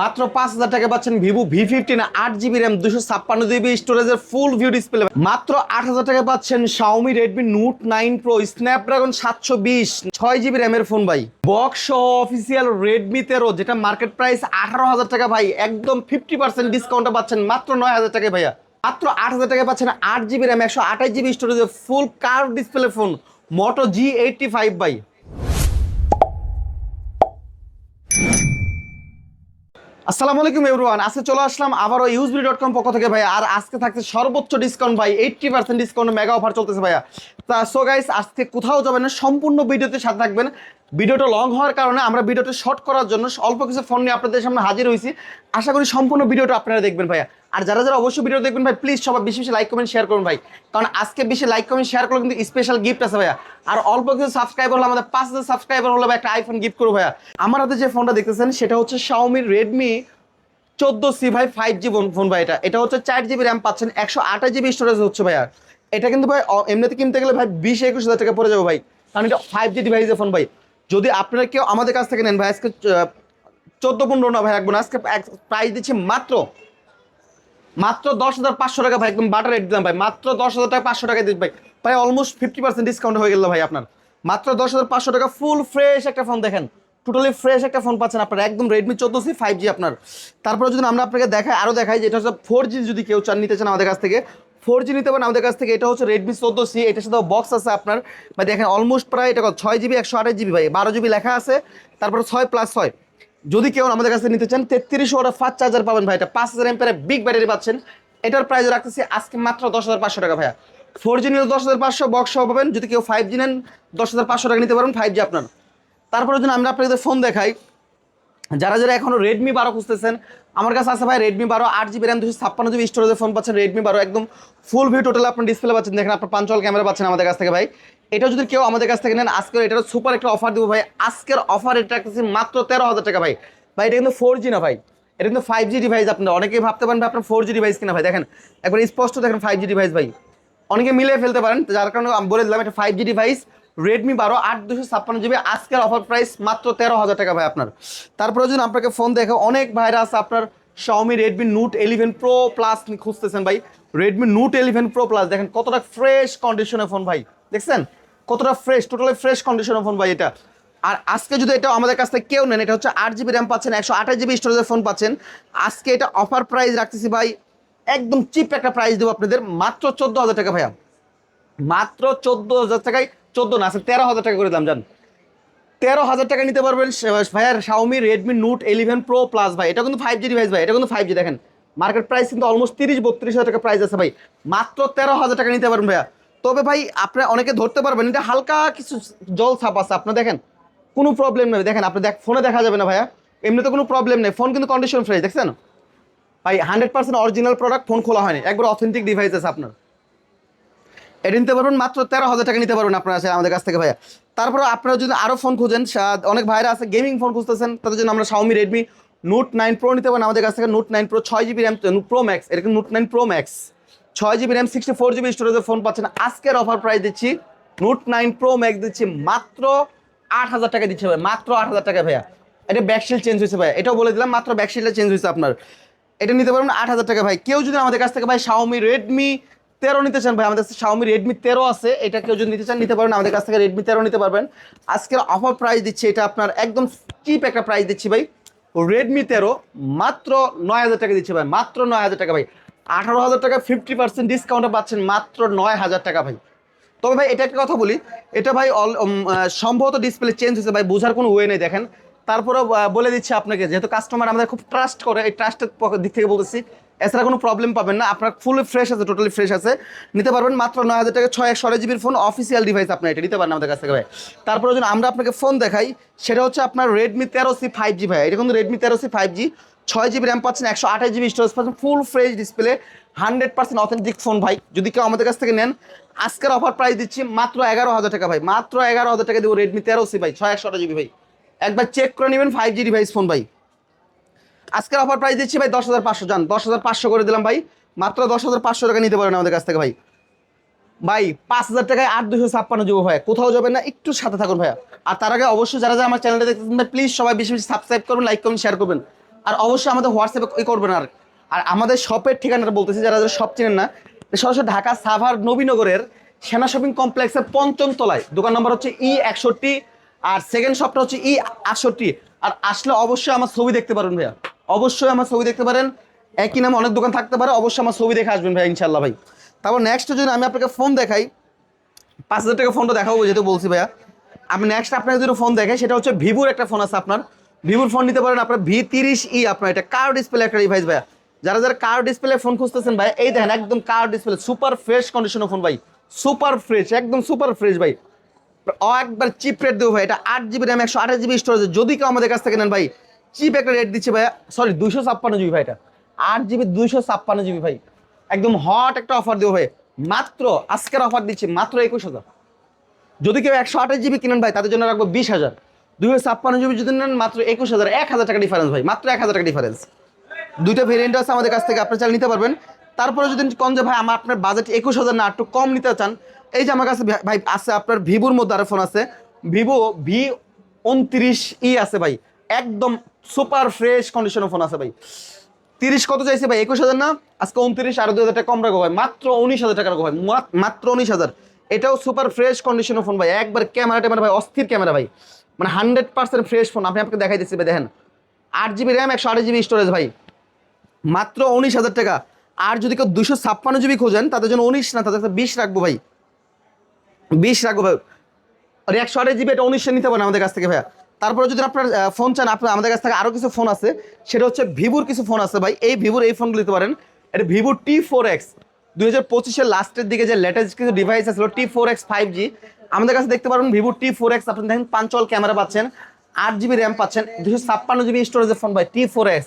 মাত্র 5,000 টাকা পাচ্ছেন Vivo V15 8GB RAM 256GB স্টোরেজের ফুল ভিউ ডিসপ্লে। মাত্র 8,000 টাকা পাচ্ছেন Xiaomi Redmi Note 9 Pro Snapdragon 720 6GB RAM এর ফোন ভাই। বক্স সহ অফিসিয়াল Redmi 13 যেটা মার্কেট প্রাইস 18,000 টাকা ভাই, একদম 50% ডিসকাউন্টে পাচ্ছেন মাত্র 9,000 টাকা ভাইয়া। মাত্র 8,000 টাকা পাচ্ছেন 8GB RAM 128GB স্টোরেজের ফুল curve display phone Moto G85 ভাই। আসসালামু আলাইকুম এভরিওয়ান, আজকে চলে আসলাম আবারও useby.com পক্ষ থেকে ভাইয়া। আর আজকে থাকছে সর্বোচ্চ ডিসকাউন্ট ভাই, 80% ডিসকাউন্ট মেগা অফার চলতেছে ভাইয়া। তা সো গাইস, আজকে কোথাও যাবেন না, সম্পূর্ণ ভিডিওতে সাথে থাকবেন। ভিডিওটা লং হওয়ার কারণে আমরা ভিডিওটা শর্ট করার জন্য অল্প কিছু ফোন নিয়ে আপনাদের সামনে হাজির হয়েছি। আশা করি সম্পূর্ণ ভিডিওটা আপনারা দেখবেন ভাইয়া। আর যারা যারা অবশ্যই ভিডিও দেখবেন ভাই, প্লিজ সবাই বেশি বেশি লাইক কমেন্ট শেয়ার করুন ভাই, কারণ আজকে বেশি লাইক কমেন্ট শেয়ার করলে কিন্তু স্পেশাল গিফট আছে ভাইয়া। আর অল্প কিছু সাবস্ক্রাইবার হলে, আমাদের 5,000 সাবস্ক্রাইবার হলে একটা আইফোন গিফট করবো ভাইয়া। আমার হাতে যে ফোনটা দেখতেছেন সেটা হচ্ছে Xiaomi Redmi 14C ভাই 5G ফোন ভাই। এটা হচ্ছে 4GB RAM পাচ্ছেন, 128GB স্টোরেজ হচ্ছে ভাইয়া। এটা কিন্তু ভাই এমনিতে কিনতে গেলে ভাই 20-21 হাজার টাকা পড়ে যাবে ভাই, কারণ এটা 5G ডিভাইসের ফোন ভাই। যদি আপনারা কেউ আমাদের কাছ থেকে নেন ভাই, আজকে 14-15 না ভাই, একবার আজকে প্রাইস দিচ্ছি মাত্র 10,500 টাকা ভাই, একদম বাটার রেট দিলাম ভাই, মাত্র 10,000 টাকা 500 টাকা দিচ্ছি ভাই। প্রায় অলমোস্ট 50% ডিসকাউন্ট হয়ে গেল ভাই আপনার। মাত্র 10,500 টাকা ফুল ফ্রেশ একটা ফোন, দেখেন টোটালি ফ্রেশ একটা ফোন পাচ্ছেন আপনারা, একদম Redmi 14C 5G আপনার। তারপরে যদি আমরা আপনাকে দেখাই যে এটা হচ্ছে 4G, যদি কেউ নিতে চান আমাদের কাছ থেকে 4G নিতে পারেন আমাদের কাছ থেকে। এটা হচ্ছে Redmi 14C, এটার সাথে বক্স আছে আপনার ভাই। দেখেন অলমোস্ট প্রায় এটা 6GB 128GB ভাই, 12GB লেখা আছে, তারপরে 6+6। যদি কেউ আমাদের কাছে নিতে চান 33 ওয়াটের ফাস্ট চার্জার পাবেন ভাই, এটা 5,000 এমপিআর বিগ ব্যাটারি পাচ্ছেন। এটার প্রাইস রাখতেছি আজকে মাত্র 10,500 টাকা ভাইয়া। 4G নিলে 10,500, বক্স সহ পাবেন। যদি কেউ 5G নেন 10,500 টাকা নিতে পারেন 5G আপনার। তারপরে যদি আমরা আপনাদের ফোন দেখাই, যারা যারা এখনো Redmi 12 খুঁজতেছেন, আমার কাছে আছে ভাই Redmi 12 8GB RAM 256GB স্টোরেজের ফোন পাচ্ছেন। Redmi 12 একদম ফুল ভিউ টোটাল আপনার ডিসপ্লে পাচ্ছেন, দেখেন আপনার পাঞ্চুয়াল ক্যামেরা পাচ্ছেন আমাদের কাছ থেকে ভাই। এটা যদি কেউ আমাদের কাছ থেকে নেন, আজকের এটার সুপার একটা অফার দিব ভাই। আজকের অফার এটা রাখতেছি মাত্র 13,000 টাকা ভাই। ভাই এটা কিন্তু 4G না ভাই, এটা কিন্তু 5G ডিভাইস। আপনারা অনেকেই ভাবতে পারেন ভাই আপনার 4G ডিভাইস কিনা ভাই, দেখেন একবার স্পষ্ট দেখেন 5G ডিভাইস ভাই। অনেকে মিলিয়ে ফেলতে পারেন, যার কারণে আমি বলে দিলাম এটা 5G ডিভাইস Redmi 12 8/256GB। আজকের অফার প্রাইস মাত্র 13,000 টাকা ভাই আপনার। তারপরে যদি আপনাকে ফোন দেখে, অনেক ভাইরা আছে আপনার Xiaomi Redmi Note 11 Pro Plus খুঁজতেছেন ভাই। Redmi Note 11 Pro Plus দেখেন কতটা ফ্রেশ কন্ডিশনের ফোন ভাই, দেখছেন কতটা ফ্রেশ, টোটালি ফ্রেশ কন্ডিশনের ফোন ভাই এটা। আর আজকে যদি এটা আমাদের কাছ থেকে কেউ নেন, এটা হচ্ছে 8GB RAM পাচ্ছেন, 128GB স্টোরেজের ফোন পাচ্ছেন। আজকে এটা অফার প্রাইস রাখতেছি ভাই, একদম চিপ একটা প্রাইস দেবো আপনাদের, মাত্র 14,000 টাকা ভাইয়া। মাত্র 14,000 টাকায়, 14 না আছে 13,000 টাকা করে দাম জান। 13,000 টাকা নিতে পারবেন ভাইয়ার Xiaomi Redmi Note 11 Pro Plus ভাই। এটা কিন্তু 5G ডিভাইস ভাই, এটা কিন্তু 5G। দেখেন মার্কেট প্রাইস কিন্তু অলমোস্ট 30-32 হাজার টাকা প্রাইস আছে ভাই, মাত্র 13,000 টাকা নিতে পারবেন ভাইয়া। তবে ভাই আপনারা অনেকে ধরতে পারবেন এটা হালকা কিছু জল ছাপ আছে, আপনার দেখেন কোনো প্রবলেম নেই। দেখেন আপনি ফোনে দেখা যাবে না ভাইয়া, এমনিতে কোনো প্রবলেম নেই, ফোন কিন্তু কন্ডিশন ফ্রেশ, দেখছেন ভাই 100% অরিজিনাল প্রোডাক্ট, ফোন খোলা হয়নি, একবার অথেন্টিক ডিভাইস আছে আপনার। এটা নিতে পারবেন মাত্র 13,000 টাকা নিতে পারবেন আপনারা আমাদের কাছ থেকে ভাইয়া। তারপরে আপনারা যদি আরও ফোন খুঁজেন, অনেক ভাইরা আছে গেমিং ফোন খুঁজতেছেন, তাদের জন্য আমরা Xiaomi Redmi Note 9 Pro নিতে পারেন আমাদের কাছ থেকে। Note 9 Pro 6GB RAM Pro Max, এটা কিন্তু Note 9 Pro Max 6GB RAM 64GB স্টোরেজের ফোন পাচ্ছেন। আজকের অফার প্রাইস দিচ্ছি Note 9 Pro Max দিচ্ছি মাত্র 8,000 টাকা দিচ্ছে ভাই, মাত্র 8,000 টাকা ভাইয়া। এটা ব্যাকশিল চেঞ্জ হয়েছে ভাই, এটাও বলে দিলাম, মাত্র ব্যাকশিলটা চেঞ্জ হয়েছে আপনার। এটা নিতে পারবেন 8,000 টাকা ভাই। কেউ যদি আমাদের কাছ থেকে ভাই Xiaomi Redmi 13 নিতে চান ভাই, আমাদের Xiaomi Redmi 13 আছে, এটা কেউ যদি নিতে চান নিতে পারবেন আমাদের কাছ থেকে, Redmi 13 নিতে পারবেন। আজকের অফার প্রাইস দিচ্ছি এটা আপনার একদম চিপ একটা প্রাইস দিচ্ছি ভাই। Redmi 13 মাত্র 9,000 টাকা দিচ্ছে ভাই, মাত্র 9,000 টাকা ভাই। 18,000 টাকা 50% ডিসকাউন্টে পাচ্ছেন মাত্র 9,000 টাকা ভাই। তবে ভাই এটা একটা কথা বলি, এটা ভাই সম্ভবত ডিসপ্লে চেঞ্জ হয়েছে ভাই, বোঝার কোনো ওয়ে নেই দেখেন। তারপরে বলে দিচ্ছি আপনাকে, যেহেতু কাস্টমার আমাদের খুব ট্রাস্ট করে, এই ট্রাস্টের দিক থেকে বলতেছি, এছাড়া কোনো প্রবলেম পাবেন না। আপনার ফুল ফ্রেশ আছে, টোটালি ফ্রেশ আছে, নিতে পারবেন মাত্র 9,000 টাকা। 128GB ফোন, অফিসিয়াল ডিভাইস, আপনার এটা নিতে পারেন আমাদের কাছ থেকে ভাই। তারপরে যদি আমরা আপনাকে ফোন দেখাই, সেটা হচ্ছে আপনার Redmi 13C 5G ভাই। এটা কিন্তু Redmi 13C 5G 6GB RAM পাচ্ছেন, 128GB স্টোরেজ পাচ্ছেন, full fresh display, 100% authentic phone ভাই। যদি কেউ আমাদের কাছ থেকে নেন, আজকের অফার প্রাইস দিচ্ছি মাত্র 11,000 টাকা ভাই, মাত্র 11,000 টাকা দেবো Redmi 13C ভাই 128GB ভাই। একবার চেক করে নেবেন, 5G ডিভাইস ফোন ভাই। আজকের অফার প্রাইস দিচ্ছি ভাই 10,500, জান 10,500 করে দিলাম ভাই, মাত্র 10,500 টাকা নিতে পারেন আমাদের কাছ থেকে ভাই। ভাই 5,000 টাকায় 8/256GB ভাই, কোথাও যাবেন না, একটু সাথে থাকুন ভাইয়া। আর তার আগে অবশ্যই যারা যারা আমার চ্যানেলটা দেখতেছেন ভাই, প্লিজ সবাই বেশি বেশি সাবস্ক্রাইব করবেন, লাইক করবেন, শেয়ার করবেন। আর অবশ্যই আমাদের হোয়াটসঅ্যাপে করবেন। আর আর আমাদের শপের ঠিকানাটা বলতেছি, যারা যারা শপ চেনেন না, সরাসরি ঢাকা সাভার নবীনগরের সেনা শপিং কমপ্লেক্সের ৫ম তলায়, দোকান নম্বর হচ্ছে E61, আর সেকেন্ড শপটা হচ্ছে E68। আর আসলে অবশ্যই আমার ছবি দেখতে পারেন ভাইয়া, অবশ্যই আমার ছবি দেখতে পারেন। একই নামে অনেক দোকান থাকতে পারে, অবশ্যই আমার ছবি দেখে আসবেন ভাই ইনশাল্লাহ ভাই। তারপর নেক্সট যদি আমি আপনাকে ফোন দেখাই, ৫,০০০ টাকা ফোনটা দেখাবো যেহেতু বলছি ভাইয়া। আমি নেক্সট আপনাকে যদি ফোন দেখাই, সেটা হচ্ছে ভিভোর একটা ফোন আছে আপনার, ভিভোর ফোন নিতে পারেন আপনার V30E। আপনার এটা কার ডিসপ্লে একটা ডিভাইস ভাইয়া। যারা যারা কার ডিসপ্লে ফোন খুঁজতেছেন ভাই, এই দেখেন একদম কার ডিসপ্লে, সুপার ফ্রেশ কন্ডিশনের ফোন ভাই, সুপার ফ্রেশ, একদম সুপার ফ্রেশ ভাই। একবার চিপ রেট দেবো ভাই, এটা 8 GB র্যাম 128 GB স্টোরেজ। যদি কেউ আমাদের কাছ থেকে নেন ভাই, চিপ একটা রেট দিচ্ছে ভাইয়া, সরি 256 GB ভাই, এটা 8 GB 256 GB ভাই। একদম হট একটা অফার দেবো ভাই, মাত্র আজকের অফার দিচ্ছি মাত্র 21,000। যদি কেউ 128 GB কিনেন ভাই, তাদের জন্য রাখবো 20,000। 256 GB যদি নেন মাত্র 21,000, 1,000 টাকা ডিফারেন্স ভাই, মাত্র 1,000 টাকা ডিফারেন্স। দুইটা ভেরিয়েন্ট আছে আমাদের কাছ থেকে, আপনি চাইলে নিতে পারবেন। তারপরে যদি কম যে ভাই আমার আপনার বাজেট 21,000 না, একটু কম নিতে চান, এই যে আমার কাছে ভাই আছে আপনার ভিভোর মধ্যে আরো ফোন আছে, ভিভো V29E আছে ভাই, একদম সুপার ফ্রেশ কন্ডিশনের ফোন আছে ভাই। 30 কত চাইছে ভাই, 21,000 না, আজকে 29, আরো 2,000 টাকা কম রাখবো ভাই, মাত্র 19,000 টাকা রাখবো ভাই, মাত্র 19,000। এটাও সুপার ফ্রেশ কন্ডিশনের ফোন ভাই, একবার ক্যামেরা ট্যামেরা ভাই অস্থির ক্যামেরা ভাই, মানে 100% ফ্রেশ ফোন। আপনি আপনাকে দেখাই দিচ্ছি ভাই, দেখেন 8 GB র্যাম 128 GB স্টোরেজ ভাই, মাত্র 19,000 টাকা। আর যদি কেউ 256 GB খোঁজেন, তাদের জন্য 19 না, তাদের 20 রাখবো ভাই, 20 রাখবো ভাই। আর 128 GB এটা 19 নিতে পারেন আমাদের কাছ থেকে ভাইয়া। তারপরে যদি আপনার ফোন চান, আপনার আমাদের কাছ থেকে আরও কিছু ফোন আছে, সেটা হচ্ছে ভিভোর কিছু ফোন আছে ভাই, এই ভিভোর এই ফোনগুলো নিতে পারেন। এটা ভিভো T4X, 2025-এর লাস্টের দিকে যে লেটেস্ট কিছু ডিভাইস আছে T4X 5G, আমাদের কাছে দেখতে পারবেন ভিভো T4X। আপনি দেখেন পাঞ্চল ক্যামেরা পাচ্ছেন, 8 GB র্যাম পাচ্ছেন, 256 GB স্টোরেজের ফোন ভাই T4X।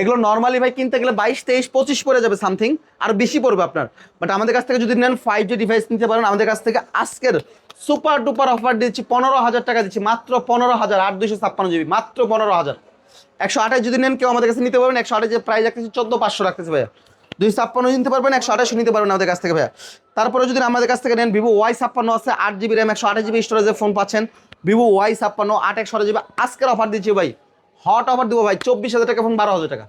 এগুলো নর্মালি ভাই কিনতে গেলে 22, 23, 25 পড়ে যাবে সামথিং, আর বেশি পড়বে আপনার। বাট আমাদের কাছ থেকে যদি নেন 5G ডিভাইস নিতে পারেন আমাদের কাছ থেকে। আজকের সুপার ডুপার অফার দিচ্ছি, 15,000 টাকা দিচ্ছি, মাত্র 15,000। 8 256 GB মাত্র 15,000। 128 যদি নেন কেউ আমাদের কাছে নিতে পারবেন, 128 যে প্রাইস রাখতেছি 14,500 রাখতেছি ভাইয়া। 256 নিতে পারবেন, 128 নিতে পারবেন আমাদের কাছ থেকে ভাইয়া। তারপরে যদি আমাদের কাছ থেকে নেন, ভিভো Y56 আছে, 8 GB র্যাম 128 GB স্টোরেজের ফোন পাচ্ছেন, ভিভো Y56 8 GB। আজকের অফার দিচ্ছি ভাই, হট অফার দেবো ভাই, 24,000 টাকা ফোন 12,000 টাকা,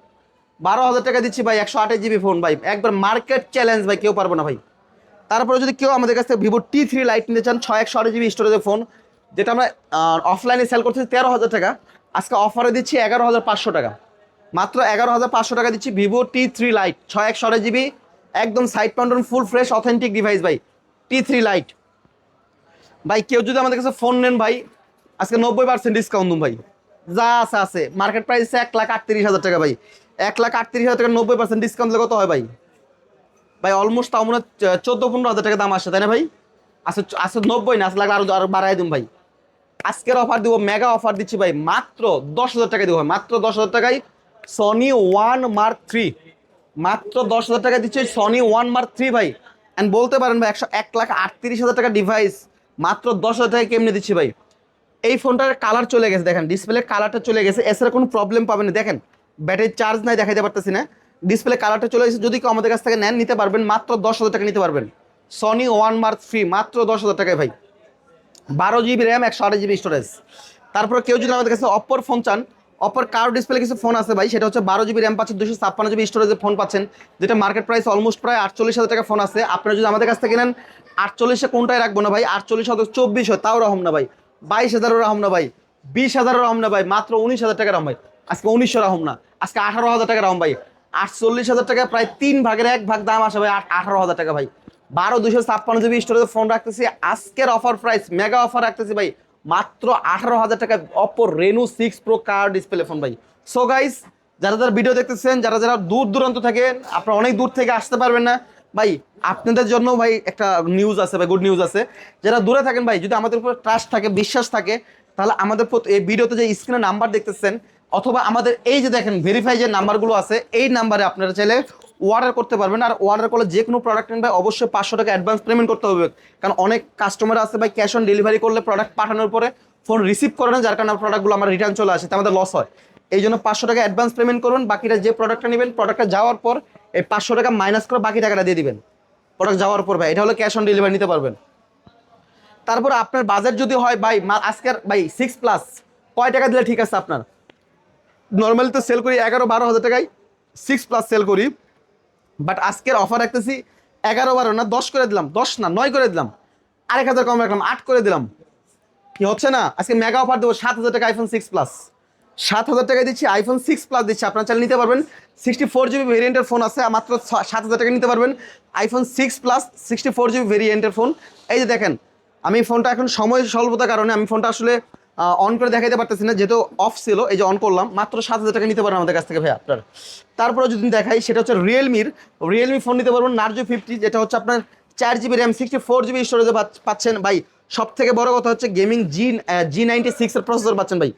12,000 টাকা দিচ্ছি ভাই, 128 GB ফোন ভাই, একবার মার্কেট চ্যালেঞ্জ ভাই, কেউ পারবো না ভাই। তারপরে যদি কেউ আমাদের কাছ থেকে ভিভো T3 লাইট নিতে চান, 128 GB স্টোরেজের ফোন, যেটা আমরা অফলাইনে সেল করতেছি 13,000 টাকা, আজকে অফারে দিচ্ছি 11,500 টাকা, মাত্র 11,500 টাকা দিচ্ছি ভিভো T3 লাইট 128 GB, একদম সাইড পাউন্ডন ফুল ফ্রেশ অথেন্টিক ডিভাইস ভাই, T3 লাইট ভাই। কেউ যদি আমাদের কাছে ফোন নেন ভাই, আজকে 90% ডিসকাউন্ট দিন ভাই, যা আছে আছে। মার্কেট প্রাইস 1,38,000 টাকা ভাই, 1,38,000 টাকা 90% ডিসকাউন্ট দিলে কত হয় ভাই? ভাই অলমোস্ট তাও মনে হয় 14-15,000 টাকা দাম আসে, তাই না ভাই? আচ্ছা আচ্ছা 90 না, আসলে লাগলে আরো বাড়াই দিন ভাই। আজকের অফার দিব, মেগা অফার দিচ্ছি ভাই, মাত্র 10,000 টাকা দিব ভাই, মাত্র 10,000 টাকায় সনি ওয়ান মার্ক 3, মাত্র 10,000 টাকা দিচ্ছে সনি ওয়ান মার্ক 3 ভাই। অ্যান্ড বলতে পারেন ভাই 1,38,000 টাকা ডিভাইস মাত্র 10,000 টাকা কেমনে দিচ্ছি ভাই? এই ফোনটার কালার চলে গেছে, দেখেন ডিসপ্লে কালারটা চলে গেছে, এছাড়া কোনো প্রবলেম পাবেন না। দেখেন ব্যাটারি চার্জ নাই, দেখাইতে পারতেছি না, ডিসপ্লে কালারটা চলে গেছে। যদি কেউ আমাদের কাছ থেকে নেন, নিতে পারবেন মাত্র 10,000 টাকা নিতে পারবেন, সনি ওয়ান মার্ক 3 মাত্র 10,000 টাকায় ভাই, 12 GB র্যাম 128 GB স্টোরেজ। তারপরে কেউ যদি আমাদের কাছে অপর ফোন চান, অপর কার ডিসপ্লে কিছু ফোন আছে ভাই, সেটা হচ্ছে 12 GB র্যাম পাচ্ছেন, 256 GB স্টোরেজের ফোন পাচ্ছেন, যেটা মার্কেট প্রাইস অলমোস্ট প্রায় 48,000 টাকা ফোন আছে। আপনারা যদি আমাদের কাছ থেকে নেন, 48-এ কোনটাই রাখবো না ভাই, 48 হয়তো 24 হয় তাও রহম না ভাই, 22,000 রহম না ভাই, 20,000 রহম না ভাই, মাত্র 19,000 টাকা রহম ভাই, আজকে 1900 রহম না, আজকে 18,000 টাকা রহম ভাই। 48,000 টাকা প্রায় 3 ভাগের 1 ভাগ দাম আসে ভাই, 18,000 টাকা ভাই। 12 256 GB স্টোরেজের ফোন রাখতেছি, আজকের অফার প্রাইস মেগা অফার রাখতেছি ভাই, মাত্র 18,000 টাকা অপো রেনো 6 প্রো কার ডিসপ্লে ফোন ভাই। সো গাইস, যারা যারা ভিডিও দেখতেছেন, যারা যারা দূর দূরান্ত থাকেন, আপনারা অনেক দূর থেকে আসতে পারবেন না ভাই, আপনাদের জন্য ভাই একটা নিউজ আছে ভাই, গুড নিউজ আছে। যারা দূরে থাকেন ভাই, যদি আমাদের উপর ট্রাস্ট থাকে, বিশ্বাস থাকে, তাহলে আমাদের এই ভিডিওতে যে স্ক্রিনে নাম্বার দেখতেছেন, অথবা আমাদের এই যে দেখেন ভেরিফাই যে নাম্বারগুলো আছে, এই নাম্বারে আপনারা চাইলে অর্ডার করতে পারবেন। আর অর্ডার করলে যে কোনো প্রোডাক্ট নেন ভাই, অবশ্যই 500 টাকা অ্যাডভান্স পেমেন্ট করতে হবে, কারণ অনেক কাস্টমার আছে ভাই ক্যাশ অন ডেলিভারি করলে প্রোডাক্ট পাঠানোর পরে ফোন রিসিভ করে না, যার কারণে প্রোডাক্টগুলো আমার রিটার্ন চলে আসে, আমাদের লস হয়। এই জন্য 500 টাকা অ্যাডভান্স পেমেন্ট করবেন, বাকিটা যে প্রোডাক্টটা নেবেন, প্রোডাক্টটা যাওয়ার পর এই 500 টাকা মাইনাস করে বাকি টাকাটা দিয়ে দিবেন প্রোডাক্ট যাওয়ার পর ভাই, এটা হলো ক্যাশ অন ডেলিভারি নিতে পারবেন। তারপর আপনার বাজেট যদি হয় ভাই, আজকের ভাই 6+ কয় টাকা দিলে ঠিক আছে আপনার? নর্মালি তো সেল করি 11-12 হাজার টাকায় 6+ সেল করি, বাট আজকের অফার রাখতেছি 11-12 না 10 করে দিলাম, 10 না 9 করে দিলাম, 1,000 কম রাখলাম, 8 করে দিলাম। কি হচ্ছে না? আজকে মেগা অফার দেবো 7,000 টাকা আইফোন 6+, 7,000 টাকায় দিচ্ছি আইফোন 6+ দিচ্ছি। আপনার চাইলে নিতে পারবেন, 64GB ভেরিয়েন্টের ফোন আছে, মাত্র 7,000 টাকা নিতে পারবেন আইফোন 6+, 64GB ভেরিয়েন্টের ফোন। এই যে দেখেন, আমি ফোনটা এখন সময় স্বল্পতার কারণে আমি ফোনটা আসলে অন করে দেখাইতে পারতেছি না, যেহেতু অফ ছিল, এই যে অন করলাম, মাত্র 7,000 টাকা নিতে পারেন আমাদের কাছ থেকে ভাই আপনার। তারপরে যদি দেখাই, সেটা হচ্ছে রিয়েলমি ফোন নিতে পারবেন নার্জো 50, যেটা হচ্ছে আপনার 4GB র্যাম, 64GB স্টোরেজে পাচ্ছেন ভাই। সব থেকে বড় কথা হচ্ছে গেমিং G96 এর প্রসেসর পাচ্ছেন ভাই।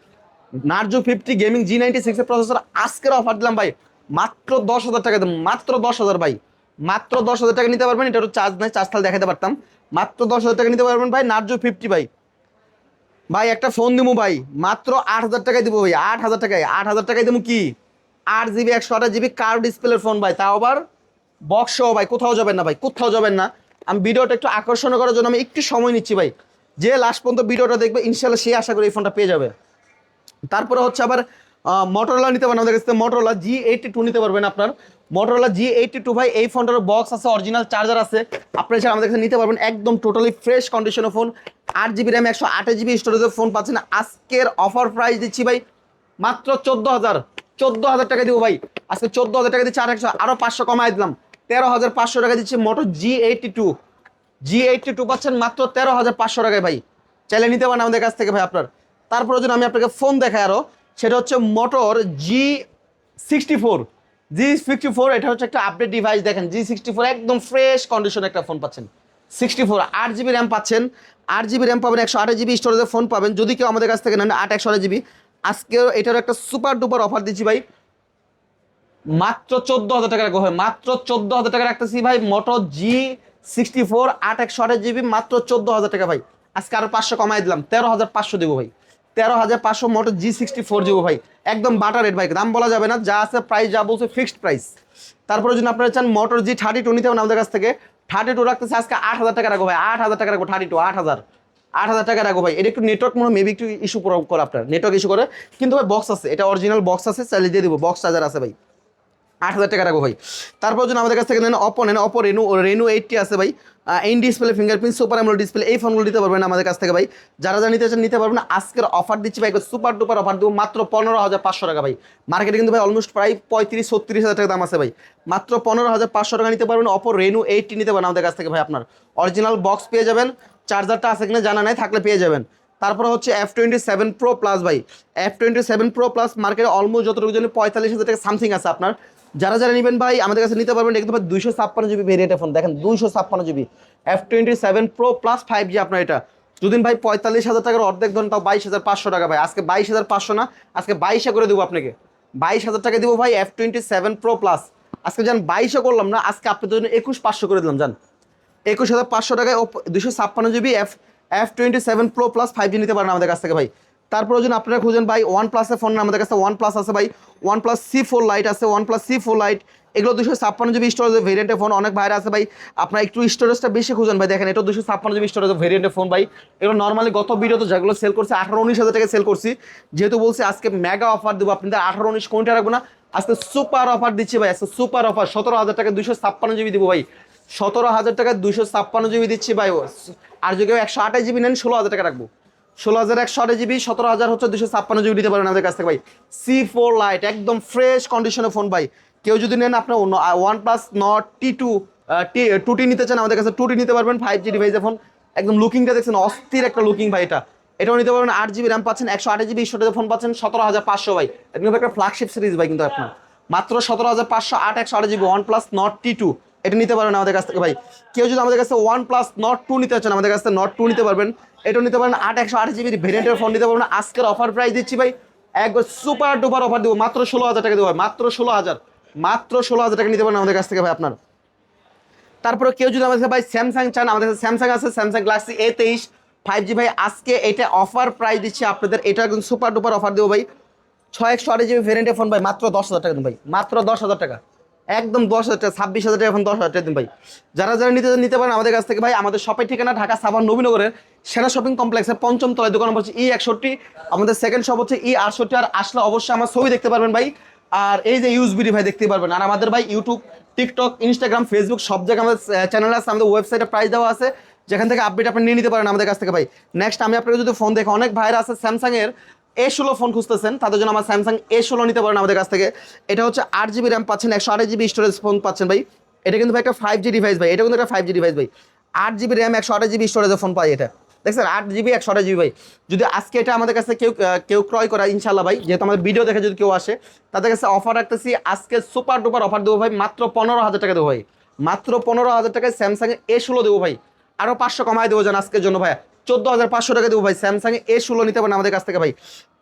নার্জো 50 গেমিং G96 এর প্রসেসর আজকের অফার দিলাম ভাই মাত্র 10,000 টাকা দেন, মাত্র 10,000 ভাই, মাত্র 10,000 টাকা নিতে পারবেন। এটা চার্জ নাই, চার্জ তাহলে দেখাতে পারতাম। মাত্র 10,000 টাকা নিতে পারবেন ভাই নার্জো 50 ভাই। ভাই একটা ফোন দিবো ভাই মাত্র 8,000 টাকায় দিব ভাই, 8,000 টাকায়, 8,000 টাকায় দেবো কি 8GB 128GB কার ডিসপ্লের ফোন ভাই, তাও আবার বক্স সহ ভাই। কোথাও যাবেন না ভাই, কোথাও যাবেন না। আমি ভিডিওটা একটু আকর্ষণ করার জন্য আমি একটু সময় নিচ্ছি ভাই, যে লাস্ট পর্যন্ত ভিডিওটা দেখবে ইনশাল্লাহ সে আশা করি এই ফোনটা পেয়ে যাবে। তারপরে হচ্ছে আবার মোটরোলা নিতে পারেন আমাদের কাছে, মোটরোলা G82 নিতে পারবেন আপনার। মোটরোলা G82 ভাই, এই ফোনটার বক্স আছে, অরিজিনাল চার্জার আছে, আপনার এছাড়া আমাদের কাছে নিতে পারবেন একদম টোটালি ফ্রেশ কন্ডিশনের ফোন। 8GB র্যাম, 128GB স্টোরেজের ফোন পাচ্ছেন। আজকের অফার প্রাইস দিচ্ছি ভাই মাত্র 14,000 টাকা দিব ভাই। আজকে 14,000 টাকা দিচ্ছি, আরো 500 কমাই দিলাম, 13,500 টাকা দিচ্ছি মোটর G82 পাচ্ছেন মাত্র 13,500 টাকায় ভাই। চাইলে নিতে পারেন আমাদের কাছ থেকে ভাই আপনার। তারপরে যদি আমি আপনাকে ফোন দেখাই আরো, সেটা হচ্ছে মোটর G64, এটা হচ্ছে একটা আপডেট ডিভাইস। দেখেন G64 একদম ফ্রেশ কন্ডিশন একটা ফোন পাচ্ছেন। 64 8GB র্যাম পাচ্ছেন, 8GB র্যাম পাবেন, 128GB স্টোরেজের ফোন পাবেন যদি কেউ আমাদের কাছ থেকে নেন 8/128GB। আজকেও এটার একটা সুপার ডুপার অফার দিচ্ছি ভাই মাত্র 14,000 টাকা রাখবো ভাই, মাত্র 14,000 টাকা রাখতেছি ভাই। মোটো G64 8/128GB মাত্র 14,000 টাকা ভাই। আজকে আরো 500 কমাই দিলাম, 13,500 দেবো ভাই, 13,500 মোটো G64 দেবো ভাই। একদম বাটার রেট ভাই, দাম বলা যাবে না, যা আছে প্রাইস যা বলছে ফিক্সড প্রাইস। তারপরে যদি আপনারা চান মোটর G32 নিতে হবে আমাদের কাছ থেকে, 32 রাখতেছে আজকে 8,000 টাকা রাখবো ভাই, 8,000 টাকা রাখবো 32, 8,000 টাকা রাখবো ভাই। এটা একটু নেটওয়ার্ক মনে মেবি একটু ইস্যু করে, আপনার নেটওয়ার্ক ইস্যু করে, কিন্তু ভাই বক্স আছে, এটা অরিজিনাল বক্স আছে, চাইলে দিয়ে দিব, বক্স চার্জার আছে ভাই। 8,000 টাকা রাখবো ভাই। তারপর যদি আমাদের কাছ থেকে নেন অপো রেনু 80 আছে ভাই, in display fingerprint super AMOLED display, এই ফোনগুলো নিতে পারবেন আমাদের কাছ থেকে ভাই। যারা নিতে চান নিতে পারবেন। আজকের অফার দিচ্ছি ভাই, সুপার ডুপার অফার দেবো মাত্র 15,500 টাকা ভাই। মার্কেটে কিন্তু ভাই অলমোস্ট প্রায় 35-36 হাজার টাকা দাম আছে ভাই, মাত্র 15,500 টাকা নিতে পারবেন। অপো রেনু 80 নিতে পারেন আমাদের কাছ থেকে ভাই। আপনার অরিজিনাল বক্স পেয়ে যাবেন, চার্জারটা আছে কিনা জানা নাই, থাকলে পেয়ে যাবেন। তারপরে হচ্ছে F27 Pro Plus ভাই, F27 Pro Plus মার্কেটে অলমোস্ট যতটুকু জানি 45,000 টাকা সামথিং আছে আপনার। যারা নেবেন ভাই আমাদের কাছে নিতে পারবেন। একদম 256GB ভেরিয়েন্টের ফোন, দেখেন 256GB F27 Pro Plus 5G আপনার। এটা যদি ভাই 45,000 টাকার অর্ধেক ধরেন, তাও 22,500 টাকা ভাই। আজকে 22,500 না, আজকে 22 করে দেবো আপনাকে, 22,000 টাকা দিব ভাই F27 Pro Plus। আজকে যান 22 করলাম না, আজকে আপনাদের জন্য 21,500 করে দিলাম, যান 21,500 টাকায় 256GB F27 Pro Plus 5G নিতে পারেন আমাদের কাছ থেকে ভাই। তারপরে যদি আপনারা খুঁজেন ভাই OnePlus-এর ফোন, আমাদের কাছে OnePlus আছে ভাই, OnePlus C4 Lite আছে, OnePlus C4 Lite, এগুলো 256GB স্টোরেজের ভেরিয়েন্টের ফোন। অনেক ভাইরা আছে ভাই আপনারা একটু স্টোরেজটা বেশি খুঁজেন ভাই, দেখেন এটা 256GB স্টোরেজের ভেরিয়েন্টের ফোন ভাই। এগুলো নর্মালি গত ভিডিওতে যেগুলো সেল করছে 18-19 হাজার টাকা সেল করছি, যেহেতু বলছি আজকে মেগা অফার দেবো আপনাদের, 18-19 কোনটা রাখবো না, আজকে সুপার অফার দিচ্ছি ভাই। আজকে সুপার অফার 17,000 টাকা 256GB দিব ভাই, 17,000 টাকা 256GB দিচ্ছি ভাই। আর যদি 128GB নেন 16,000 টাকা রাখবো, 16,128GB, 17,000 হচ্ছে 256GB দিতে পারেন আমাদের কাছ থেকে ভাই। C4 Lite একদম ফ্রেশ কন্ডিশনের ফোন ভাই। কেউ যদি নেন আপনার OnePlus Nord T2 2T নিতে চান আমাদের কাছে 2T নিতে পারবেন, 5G ডিভাইসের ফোন। একদম লুকিংটা দেখছেন অস্থির একটা লুকিং ভাই। এটাও নিতে পারবেন, 8GB র্যাম পাচ্ছেন, 128GB স্টোরেজের ফোন পাচ্ছেন, 17,500 ভাই। একদম একটা ফ্ল্যাগশিপ সিরিজ ভাই, কিন্তু আপনার মাত্র 17,500, 128GB OnePlus Nord T2 এটা নিতে পারবেন আমাদের কাছ থেকে ভাই। কেউ যদি আমাদের কাছে OnePlus Nord 2 নিতে চান আমাদের কাছে Nord 2 নিতে পারবেন, এটাও নিতে পারেন, 128GB ভেরিয়েন্টের ফোন নিতে পারবেন। আজকের অফার প্রাইস দিচ্ছি ভাই একবার সুপার ডুপার অফার দেবো, মাত্র 16,000 টাকা দেবো ভাই, মাত্র 16,000 টাকা নিতে পারেন আমাদের কাছ থেকে ভাই আপনার। তারপরে কেউ যদি আমাদের কাছে ভাই স্যামসাং চান, আমাদের কাছে স্যামসাং আছে, স্যামসাং গ্যালাক্সি A23 5G ভাই। আজকে এটা অফার প্রাইস দিচ্ছি আপনাদের, এটা একদম সুপার ডুপার অফার দেবো ভাই। 6/128GB ভেরিয়েন্টের ফোন ভাই, মাত্র 10,000 টাকা দেবো ভাই, মাত্র 10,000 টাকা, একদম 10,000 টাকা, 26,000 টাকা, এখন 10,000 টাকা দিন ভাই। যারা যারা নিতে পারেন আমাদের কাছ থেকে ভাই। আমাদের শপের ঠিকানা ঢাকা সাভার নবীনগরের সেনা শপিং কমপ্লেক্সের 5ম তলায়, দোকান নম্বর হচ্ছে E61, আমাদের সেকেন্ড শপ হচ্ছে E68। আর আসলে অবশ্যই আমার ছবি দেখতে পারবেন ভাই। আর এই যে ইউজবিডি ভাই দেখতে পারবেন। আর আমাদের ভাই ইউটিউব, টিকটক, ইনস্টাগ্রাম, ফেসবুক সব জায়গায় আমাদের চ্যানেল আছে, আমাদের ওয়েবসাইটে প্রাইস দেওয়া আছে, যেখান থেকে আপডেট আপনি নিয়ে নিতে পারেন আমাদের কাছ থেকে ভাই। নেক্সট আমি আপনাকে যদি ফোন দেখে, অনেক ভাইরা আছে স্যামসাং এর A16 ফোন খুঁজতেছেন, তাদের জন্য আমার স্যামসাং A16 নিতে পারেন আমাদের কাছ থেকে। এটা হচ্ছে 8GB র্যাম পাচ্ছেন, 128GB স্টোরেজ ফোন পাচ্ছেন ভাই। এটা কিন্তু ভাই একটা 5G ডিভাইস ভাই, এটা কিন্তু একটা 5G ডিভাইস ভাই। 8GB র্যাম 128GB স্টোরেজের ফোন পাই এটা, দেখছেন 8GB 128GB ভাই। যদি আজকে এটা আমাদের কাছে কেউ ক্রয় করে ইনশাল্লাহ ভাই, যেহেতু আমাদের ভিডিও দেখে যদি কেউ আসে, তাদের কাছে অফার রাখতেছি আজকে, সুপার ডুপার অফার দেবো ভাই, মাত্র 15,000 টাকা দেবো ভাই। মাত্র 15,000 টাকায় স্যামসাং A16 দেবো ভাই। আরও 500 কমায় দেবো জান আজকের জন্য ভাই, 14,500 টাকা দেবো ভাই। স্যামসাং A16 নিতে পারেন আমাদের কাছ থেকে ভাই।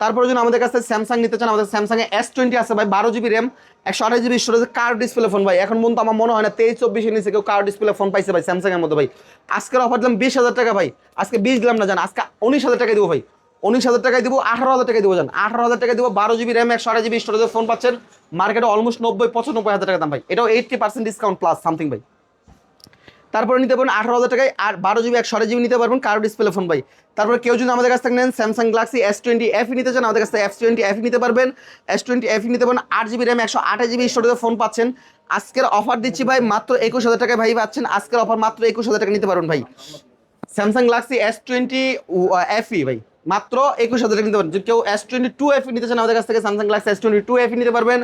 তারপরে যদি আমাদের কাছে স্যামসাং নিতে চান, আমাদের স্যামসাং S20 আছে ভাই, 12GB র্যাম 128GB স্টোরেজ, কার ডিসপ্লে ফোন ভাই। এখন পর্যন্ত আমার মনে হয় না 23-24 নিচে কেউ কার ডিসপ্লে ফোন পাইছে ভাই স্যামসাং এর মধ্যে ভাই। আজকের অফার দিলাম 20,000 টাকা ভাই, আজকে 20 দিলাম না জান, আজকে 19,000 টাকায় দেবো ভাই। 19,000 টাকায় দিব, 18,000 টাকায় দিব জান, 18,000 টাকায় দিব। 12GB র্যাম 128GB স্টোরেজের ফোন পাচ্ছেন, মার্কেটে অলমোস্ট 90-95,000 টাকা দাম ভাই। এটাও 80% ডিসকাউন্ট প্লাস সামথিং ভাই। তারপরে নিতে পারবেন 18,000 টাকায়, আর 12GB 128GB নিতে পারবেন কার ডিসপ্লে ফোন ভাই। তারপরে কেউ যদি আমাদের কাছ থেকে নেন স্যামসাং গ্যালাক্সি S20 FE নিতে চান, আমাদের কাছ থেকে S20 FE নিতে পারবেন। S20 FE নিতে পারেন, 8GB র্যাম 128GB স্টোরেজের ফোন পাচ্ছেন। আজকের অফার দিচ্ছি ভাই মাত্র 21,000 টাকায় ভাই পাচ্ছেন। আজকের অফার মাত্র 21,000 টাকা নিতে পারবেন ভাই। স্যামসাং গ্যালাক্সি S20 FE ভাই মাত্র 21,000 টাকা নিতে পারবেন। যদি কেউ S22 FE নিতে চান আমাদের কাছ থেকে স্যামসাং গ্যালাক্সি S22 FE নিতে পারবেন।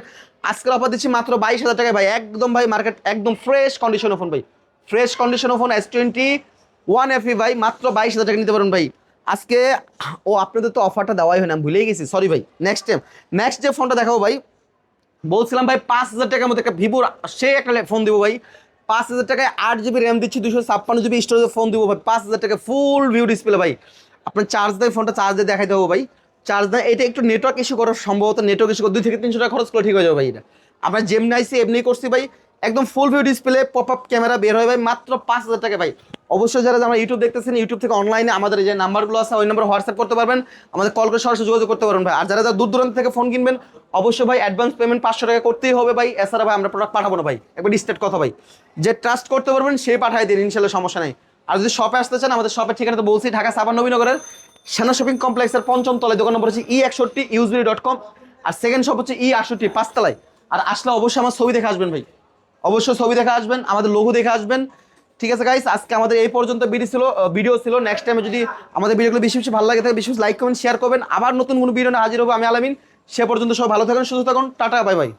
আজকের অফার দিচ্ছি মাত্র 22,000 টাকায় ভাই, একদম ভাই মার্কেট একদম ফ্রেশ কন্ডিশনের ফোন ভাই, ফ্রেশ কন্ডিশনের ফোন S21 FE ভাই, মাত্র 22,000 টাকা নিতে পারবেন ভাই আজকে। ও আপনাদের তো অফারটা দেওয়াই হয় না, ভুলেই গেছি, সরি ভাই। নেক্সট যে ফোনটা দেখাবো ভাই, বলছিলাম ভাই 5,000 টাকার মধ্যে একটা ভিভোর সে একটা ফোন দেবো ভাই। 5,000 টাকায় 8GB র্যাম দিচ্ছি, 256GB স্টোরেজের ফোন দেবো ভাই 5,000 টাকা, ফুল ভিউ ডিসপ্লে ভাই। আপনার চার্জ দেয়, ফোনটা চার্জ দিয়ে দেখাই দেবো ভাই, চার্জ দেয়। এটা একটু নেটওয়ার্ক ইস্যু করার সম্ভবত, নেটওয়ার্ক ইস্যু করে 2 থেকে 300 টাকা খরচ করে ঠিক হয়ে যাবে ভাই। এটা আপনার যেমনি আইসি এমনি করছি ভাই, একদম ফুল view display, pop up camera বের হয় ভাই, মাত্র 5,000 টাকা ভাই। অবশ্যই যারা আমরা ইউটিউব দেখতেছেন, ইউটিউব থেকে অনলাইনে আমাদের যে নাম্বারগুলো আছে ওই নাম্বার হোয়াটসঅ্যাপ করতে পারবেন, আমাদের কল করে সরাসরি যোগাযোগ করতে পারবেন ভাই। আর যারা দূর দূরান্ত থেকে ফোন কিনবেন, অবশ্যই ভাই অ্যাডভান্স পেমেন্ট 500 টাকা করতেই হবে ভাই, এছাড়া ভাই আমরা প্রোডাক্ট পাঠাবো না ভাই, একবার স্টেট কথা ভাই। যে ট্রাস্ট করতে পারবেন সে পাঠাই দিন, ইনশাল্লাহ সমস্যা নেই। আর যদি শপে আসতে চান, আমাদের শপের ঠিকানা তো বলছি, ঢাকা সাভার নবীনগরের সেনা শপিং কমপ্লেক্সের 5ম তলায়, দোকান নম্বর হচ্ছে E61 usbiri.com। আর সেকেন্ড শপ হচ্ছে E68 5 তলায়। আর আসলে অবশ্যই আমার ছবি দেখে আসবেন ভাই, অবশ্যই ছবি দেখে আসবেন, আমাদের লোগো দেখে আসবেন। ঠিক আছে গাইস, আজকে আমাদের এই পর্যন্ত ভিডিও ছিল। নেক্সট টাইমে যদি আমাদের ভিডিওগুলো বেশি বেশি ভালো লাগে থাকে, বেশি লাইক কমেন্ট শেয়ার করবেন। আবার নতুন কোনো ভিডিও নিয়ে হাজির হবো আমি আলামিন। সে পর্যন্ত সব ভালো থাকুন, সুস্থ থাকুন, টাটা, বাই বাই।